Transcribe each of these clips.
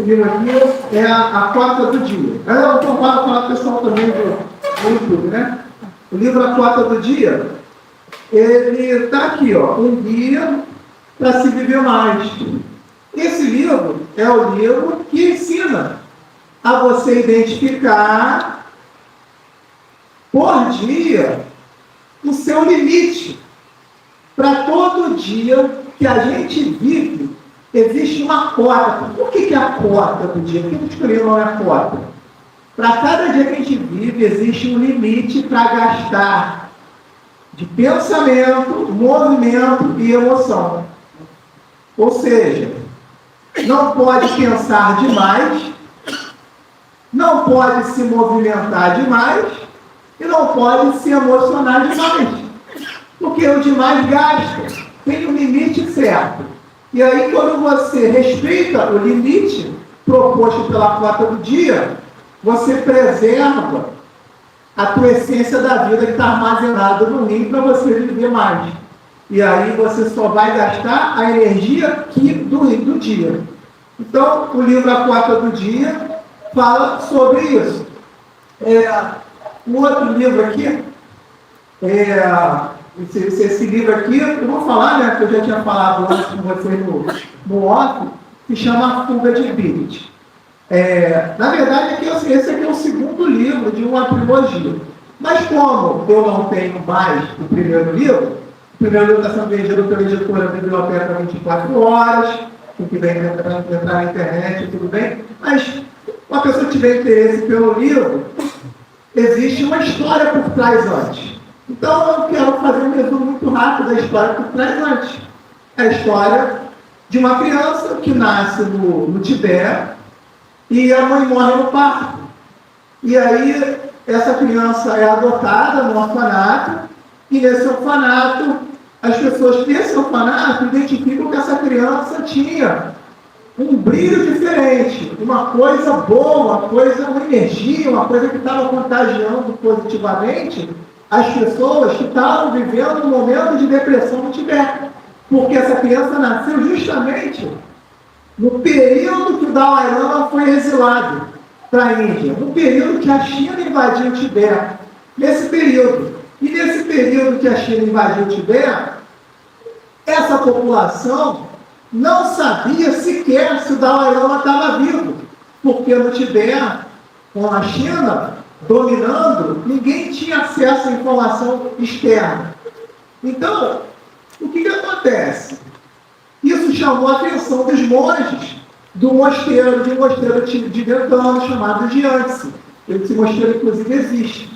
livro aqui é a Cota do Dia. Eu vou falar pessoal também do YouTube, né? O livro A Cota do Dia, ele está aqui, ó, um guia para se viver mais. Esse livro é o livro que ensina a você identificar por dia o seu limite. Para todo dia que a gente vive, existe uma cota. O que é a cota do dia? Por que a gente escolheu não é a cota? Para cada dia que a gente vive, existe um limite para gastar de pensamento, movimento e emoção. Ou seja, não pode pensar demais, não pode se movimentar demais e não pode se emocionar demais. Porque o demais gasta, tem um limite certo. E aí, quando você respeita o limite proposto pela cota do dia, você preserva a tua essência da vida que está armazenada no rim para você viver mais. E aí você só vai gastar a energia do dia. Então, o livro A Cota do Dia fala sobre isso. Um outro livro aqui, esse livro aqui, eu vou falar, né, que eu já tinha falado antes com vocês no off, que chama A Fuga de Beat. Na verdade, esse aqui é o segundo livro de uma trilogia. Mas como eu não tenho mais o primeiro livro está sendo vendido pela editora Biblioteca 24 Horas, quem quiser entrar na internet, tudo bem. Mas, uma pessoa que tiver interesse pelo livro, existe uma história por trás antes. Então, eu quero fazer um resumo muito rápido da história por trás antes. É a história de uma criança que nasce no Tibete e a mãe morre no parto. E aí, essa criança é adotada no orfanato, e nesse orfanato, as pessoas desse orfanato identificam que essa criança tinha um brilho diferente, uma coisa boa, uma energia, uma coisa que estava contagiando positivamente as pessoas que estavam vivendo um momento de depressão no Tibete. Porque essa criança nasceu justamente no período que o Dalai Lama foi exilado para a Índia, no período que a China invadiu o Tibete. Nesse período que a China invadiu o Tibete, essa população não sabia sequer se o Dalai Lama estava vivo, porque no Tibete, com a China dominando, ninguém tinha acesso à informação externa. Então, o que acontece? Isso chamou a atenção dos monges de um mosteiro tibetano chamado Gyantse. Esse mosteiro, inclusive, existe.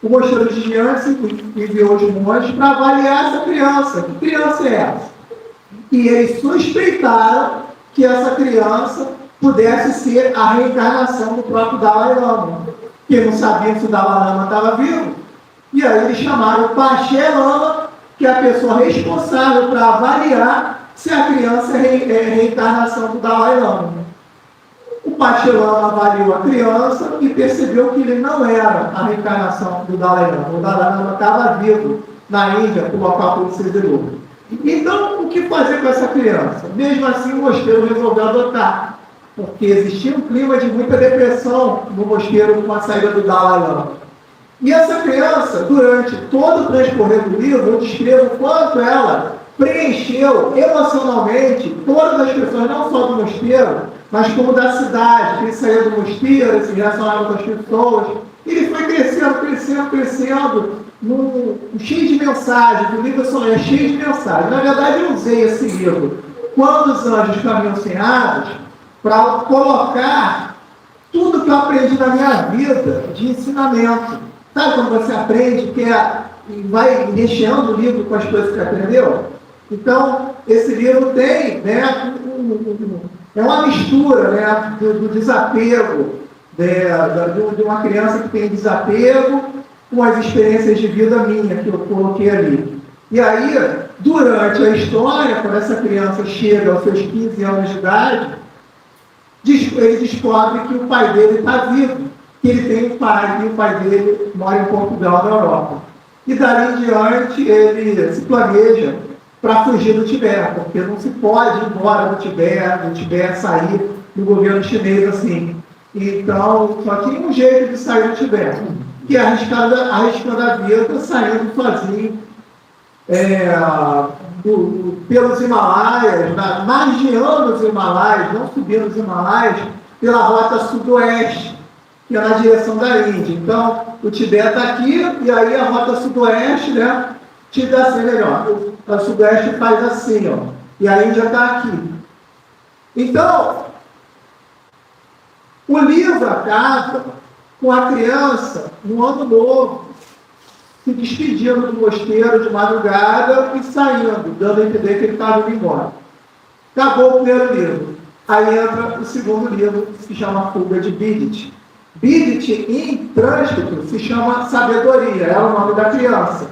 O mosteiro de Gyantse enviou os monges para avaliar essa criança. Que criança é essa? E eles suspeitaram que essa criança pudesse ser a reencarnação do próprio Dalai Lama. Porque não sabiam se o Dalai Lama estava vivo. E aí eles chamaram o Pache Lama, que é a pessoa responsável para avaliar se a criança é reencarnação do Dalai Lama. O Pache Lama avaliou a criança e percebeu que ele não era a reencarnação do Dalai Lama. O Dalai Lama estava vivo na Índia, o local que ele se exilou. Então, o que fazer com essa criança? Mesmo assim, o mosteiro resolveu adotar, porque existia um clima de muita depressão no mosteiro com a saída do Dalai Lama. E essa criança, durante todo o transcorrer do livro, eu descrevo o quanto ela preencheu emocionalmente todas as pessoas, não só do mosteiro, mas como da cidade, que ele saía do mosteiro, ele se relacionava com as pessoas. Ele foi crescendo, cheio de mensagens. O livro só é cheio de mensagens. Na verdade, eu usei esse livro, Quando os Anjos Caminham Sem Asas, para colocar tudo que eu aprendi na minha vida de ensinamento. Sabe quando você aprende, e vai recheando o livro com as coisas que aprendeu? Então, esse livro tem, né, é uma mistura, né, do desapego, de uma criança que tem desapego com as experiências de vida minha que eu coloquei ali. E aí, durante a história, quando essa criança chega aos seus 15 anos de idade, ele descobre que o pai dele está vivo, que ele tem um pai, e o pai dele mora em Portugal, na Europa. E dali em diante, ele se planeja para fugir do Tibete, porque não se pode ir embora do Tibete sair do governo chinês assim. Então, só tinha um jeito de sair do Tibete, que é arriscando a vida, saindo sozinho pelos Himalaias, margeando os Himalaias, não subindo os Himalaias, pela rota sudoeste, que é na direção da Índia. Então, o Tibete está aqui, e aí a rota sudoeste, né, te dá assim, melhor, a sudoeste faz assim, ó, e a Índia está aqui. Então, o livro acaba com a criança, no ano novo, se despedindo do mosteiro de madrugada e saindo, dando a entender que ele estava indo embora. Acabou o primeiro livro. Aí entra o segundo livro, que se chama Fuga de Bidit. Bidit, em trânsito, se chama Sabedoria, é o nome da criança.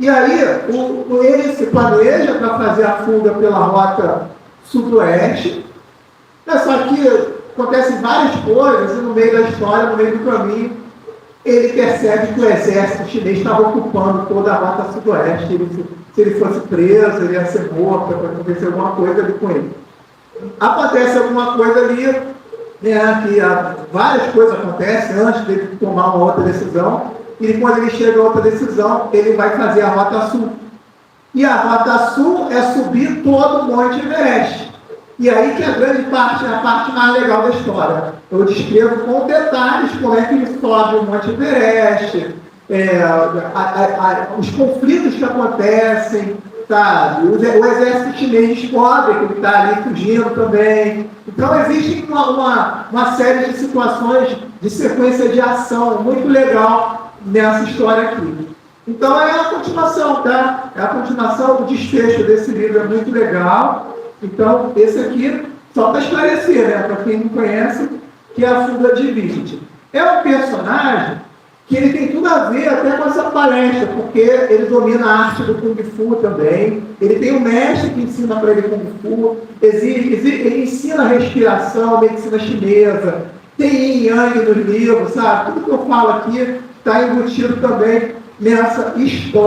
E aí, ele se planeja para fazer a fuga pela rota sudoeste. Só que acontecem várias coisas, e no meio da história, no meio do caminho, ele percebe que o exército chinês estava ocupando toda a rota sudoeste. Se ele fosse preso, ele ia ser morto, ia acontecer alguma coisa ali com ele. Acontece alguma coisa ali, né, que várias coisas acontecem antes dele tomar uma outra decisão, e quando ele chega a outra decisão, ele vai fazer a Rota Sul. E a Rota Sul é subir todo o Monte Everest. E aí que a grande parte, a parte mais legal da história. Eu descrevo com detalhes como é que ele sobe o Monte Everest, os conflitos que acontecem, sabe? O exército chinês descobre que ele está ali fugindo também. Então existe uma série de situações de sequência de ação muito legal nessa história aqui. Então é a continuação, tá? É a continuação, o desfecho desse livro é muito legal. Então, esse aqui, só para esclarecer, né, para quem não conhece, que é a Fuga de Bidit. É um personagem que ele tem tudo a ver até com essa palestra, porque ele domina a arte do Kung Fu também. Ele tem um mestre que ensina para ele Kung Fu, ele ensina respiração, medicina chinesa, tem Yin Yang nos livros, sabe? Tudo que eu falo aqui está embutido também nessa história.